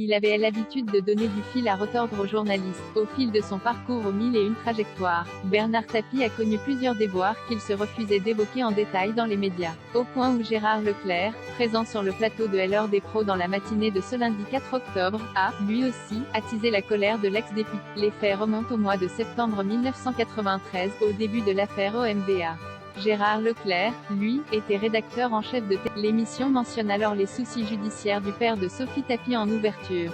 Il avait l'habitude de donner du fil à retordre aux journalistes. Au fil de son parcours aux mille et une trajectoires, Bernard Tapie a connu plusieurs déboires qu'il se refusait d'évoquer en détail dans les médias. Au point où Gérard Leclerc, présent sur le plateau de l'heure des pros dans la matinée de ce lundi 4 octobre, a, lui aussi, attisé la colère de l'ex-député. Les faits remontent au mois de septembre 1993, au début de l'affaire OMVA. Gérard Leclerc, lui, était rédacteur en chef de l'émission mentionne alors les soucis judiciaires du père de Sophie Tapie en ouverture.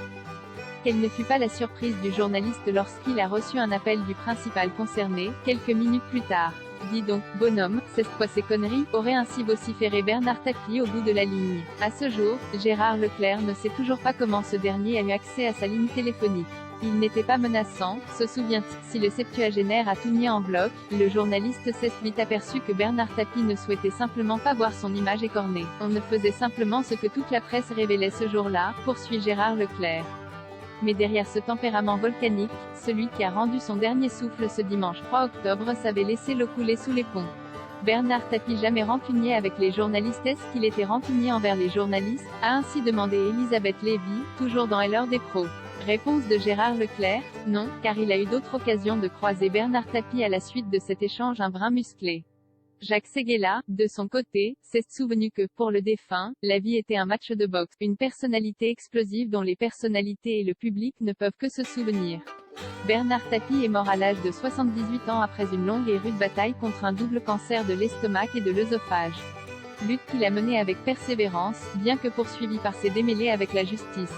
Quelle ne fut pas la surprise du journaliste lorsqu'il a reçu un appel du principal concerné, quelques minutes plus tard. Dis donc, bonhomme, c'est quoi ces conneries, aurait ainsi vociféré Bernard Tapie au bout de la ligne. À ce jour, Gérard Leclerc ne sait toujours pas comment ce dernier a eu accès à sa ligne téléphonique. Il n'était pas menaçant, se souvient-il. Si le septuagénaire a tout mis en bloc, le journaliste s'est vite aperçu que Bernard Tapie ne souhaitait simplement pas voir son image écornée. On ne faisait simplement ce que toute la presse révélait ce jour-là, poursuit Gérard Leclerc. Mais derrière ce tempérament volcanique, celui qui a rendu son dernier souffle ce dimanche 3 octobre savait laisser l'eau couler sous les ponts. Bernard Tapie, jamais rancunier avec les journalistes, est-ce qu'il était rancunier envers les journalistes, a ainsi demandé Elisabeth Lévy, toujours dans l'heure des pros. Réponse de Gérard Leclerc, non, car il a eu d'autres occasions de croiser Bernard Tapie à la suite de cet échange un brin musclé. Jacques Séguéla, de son côté, s'est souvenu que, pour le défunt, la vie était un match de boxe, une personnalité explosive dont les personnalités et le public ne peuvent que se souvenir. Bernard Tapie est mort à l'âge de 78 ans après une longue et rude bataille contre un double cancer de l'estomac et de l'œsophage. Lutte qu'il a menée avec persévérance, bien que poursuivi par ses démêlés avec la justice.